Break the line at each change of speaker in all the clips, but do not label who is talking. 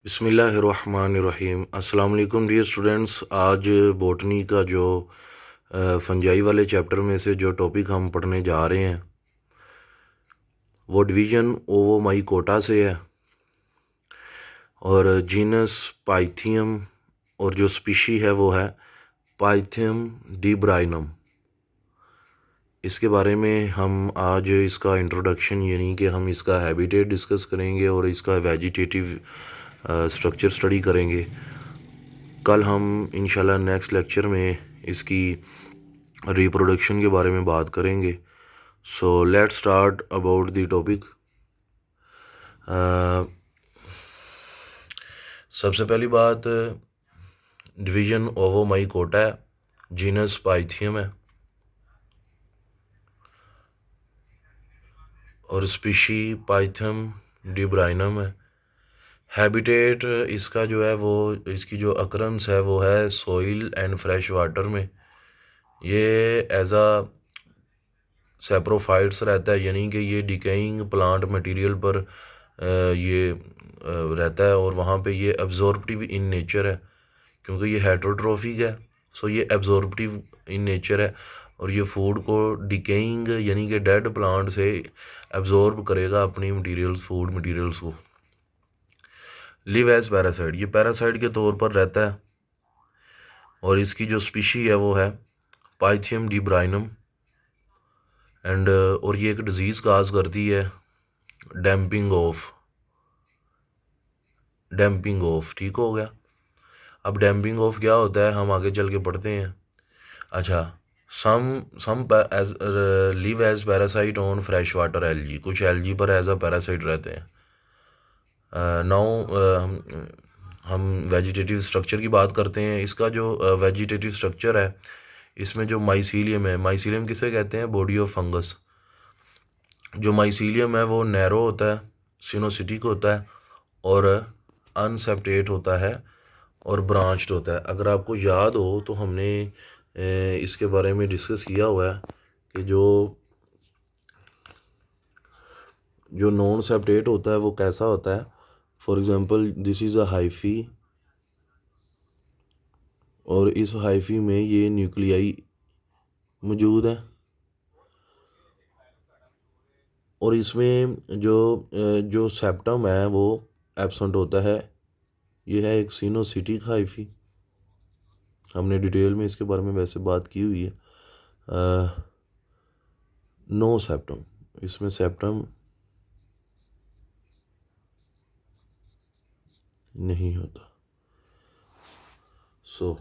बिस्मिल्लाहिर्रहमानिर्रहीम। अस्सलाम वालेकुम डियर स्टूडेंट्स। आज बॉटनी का जो फंजाई वाले चैप्टर में से जो टॉपिक हम पढ़ने जा रहे हैं वो डिवीज़न ओवोमाइकोटा से है और जीनस पाइथियम और जो स्पीशी है वो है पाइथियम डिब्राइनम। इसके बारे में हम आज इसका इंट्रोडक्शन यानी कि हम इसका हैबिटेट डिस्कस करेंगे और इसका वेजिटेटिव स्ट्रक्चर स्टडी करेंगे। कल हम इंशाल्लाह नेक्स्ट लेक्चर में इसकी रिप्रोडक्शन के बारे में बात करेंगे। So let's start about the topic. सबसे पहली बात डिवीज़न ओवोमाइकोटा है, जीनस पाइथियम है और स्पीशी पाइथियम डिब्राइनम है। हैबिटेट इसका जो है वो इसकी जो अकरेंस है वो है सॉइल एंड फ्रेश वाटर में। ये एज आ सैप्रोफाइट्स रहता है यानी कि ये डिकेइंग प्लांट मटेरियल पर ये रहता है और वहाँ पे ये एब्जॉर्प्टिव इन नेचर है क्योंकि ये हेटरोट्रोफिक है। सो ये एब्जॉर्प्टिव इन नेचर है और ये फूड को डिकेइंग यानी कि डेड प्लांट से एब्जॉर्ब करेगा अपनी मटेरियल्स, फूड मटेरियल्स को। लिव एज पैरासाइट, ये पैरासाइट के तौर पर रहता है और इसकी जो स्पीशी है वो है पाइथियम डिब्राइनम एंड और ये एक डिजीज़ काज करती है डैम्पिंग ऑफ। ठीक हो गया। अब डैम्पिंग ऑफ क्या होता है हम आगे चल के पढ़ते हैं। अच्छा, some as live as parasite on fresh water algae, कुछ एलजी पर एज अ पैरासाइट रहते हैं। नाउ हम वेजिटेटिव स्ट्रक्चर की बात करते हैं। इसका जो वेजिटेटिव स्ट्रक्चर है इसमें जो माइसीलियम है, माइसीलियम किसे कहते हैं? Body of fungus. जो माइसीलियम है वो नैरो होता है, सिनोसिटिक होता है और अनसेप्टेट होता है और ब्रांच्ड होता है। अगर आपको याद हो तो हमने इसके बारे में डिस्कस किया हुआ है कि जो नॉन सेप्टेट होता है वो कैसा होता है। For example this is a hyphae और इस हाइफी में ये न्यूक्लियाई मौजूद है और इसमें जो सेप्टम है वो एब्सेंट होता है। ये है एक सिनोसिटिक हाइफी। हमने डिटेल में इसके बारे में वैसे बात की हुई है। नो सेप्टम, इसमें सेप्टम नहीं होता। सो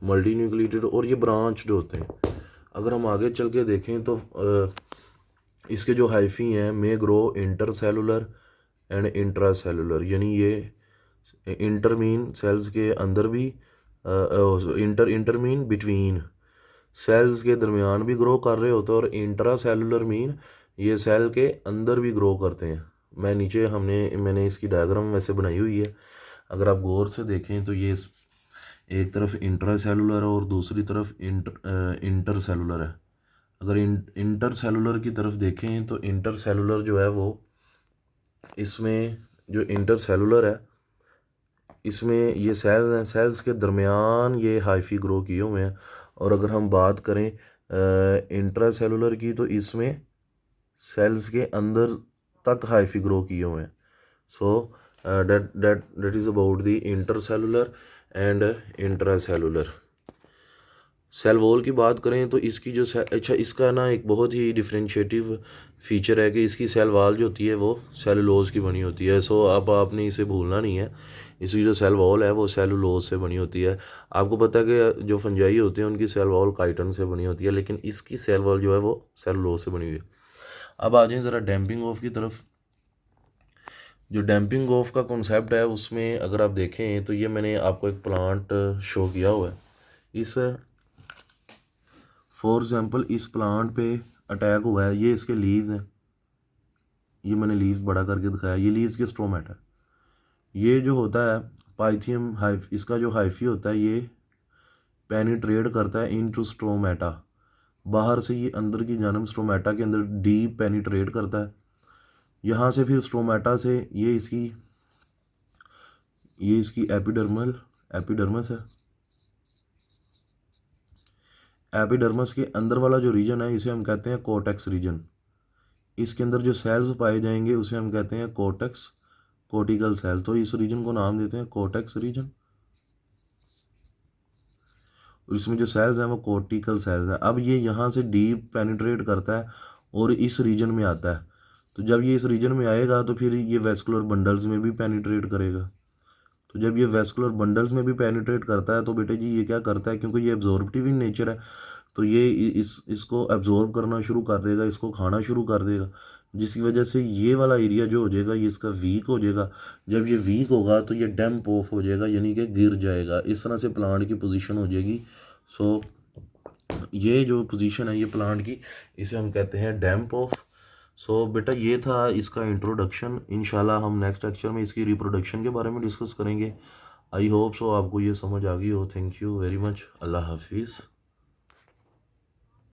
मल्टी न्यूक्लिएटेड और ये ब्रांच्ड होते हैं। अगर हम आगे चल के देखें तो इसके जो हाइफी हैं may grow intercellular and intracellular, यानी ये इंटरमीन सेल्स के अंदर भी इंटरमीन बिटवीन सेल्स के दरमियान भी ग्रो कर रहे होते हैं और इंट्रा सेलुलर मीन ये सेल के अंदर भी ग्रो करते हैं। नीचे मैंने इसकी डायग्राम वैसे बनाई हुई है। अगर आप गौर से देखें तो ये एक तरफ इंट्रा सेलुलर है और दूसरी तरफ इंटर सेलुलर है। अगर इंटर सेलुलर की तरफ देखें तो इंटर सेलुलर जो है वो इसमें जो इंटर सेलुलर है इसमें ये सेल्स के दरमियान ये हाइफी ग्रो किए हुए हैं। और अगर हम बात करें इंट्रा सेलुलर की तो इसमें सेल्स के अंदर तक हाइफी ग्रो किए हुए हैं। So that is about the intercellular and intracellular. Cell wall की बात करें तो इसकी जो अच्छा इसका ना एक बहुत ही डिफरेंशिएटिव फीचर है कि इसकी सेल वॉल जो होती है वो सेलुलोज की बनी होती है। सो अब आपने इसे भूलना नहीं है, इसकी जो सेल वॉल है वो सेलुलोज से बनी होती है। आपको पता है कि जो फंजाई होते हैं उनकी सेल वॉल काइटन से बनी होती है, लेकिन इसकी सेल वॉल जो है वो सेलुलोज से बनी हुई है। अब आ जाएं ज़रा डैम्पिंग ऑफ की तरफ। जो डैम्पिंग ऑफ का कॉन्सेप्ट है उसमें अगर आप देखें तो ये मैंने आपको एक प्लांट शो किया हुआ है। इस फॉर एग्जांपल इस प्लांट पे अटैक हुआ है, ये इसके लीव्स हैं, ये मैंने लीव्स बड़ा करके दिखाया, ये लीव्स के स्ट्रोमेटा। ये जो होता है पाइथियम हाइफ, इसका जो हाइफी होता है ये पेनिट्रेट करता है इनटू स्ट्रोमेटा। बाहर से ये अंदर की जानब स्ट्रोमेटा के अंदर डीप पेनिट्रेट करता है। यहाँ से फिर स्ट्रोमेटा से ये इसकी ये इसकी एपिडर्मस है। एपिडर्मस के अंदर वाला जो रीजन है इसे हम कहते हैं कोर्टेक्स रीजन। इसके अंदर जो सेल्स पाए जाएंगे उसे हम कहते हैं कोर्टिकल सेल। तो इस रीजन को नाम देते हैं कोर्टेक्स रीजन, और इसमें जो सेल्स हैं वो कोर्टिकल सेल्स हैं। अब ये यहाँ से डीप पेनिट्रेट करता है और इस रीजन में आता है। तो जब ये इस रीजन में आएगा तो फिर ये वेस्कुलर बंडल्स में भी पेनिट्रेट करेगा। तो जब ये वेस्कुलर बंडल्स में भी पेनिट्रेट करता है तो बेटे जी ये क्या करता है, क्योंकि ये एब्जॉर्बिव इन नेचर है, तो ये इसको एब्जॉर्ब करना शुरू कर देगा, इसको खाना शुरू कर देगा, जिसकी वजह से ये वाला एरिया जो हो जाएगा ये इसका वीक हो जाएगा। जब ये वीक होगा तो ये डैम्प ऑफ हो जाएगा, यानी कि गिर जाएगा। इस तरह से प्लांट की पोजीशन हो जाएगी। सो ये जो पोजीशन है ये प्लांट की, इसे हम कहते हैं डैम्प ऑफ। सो बेटा ये था इसका इंट्रोडक्शन। इंशाल्लाह हम नेक्स्ट लेक्चर में इसकी रिप्रोडक्शन के बारे में डिस्कस करेंगे। आई होप सो आपको ये समझ आ गई हो। Thank you very much. अल्लाह हाफिज़।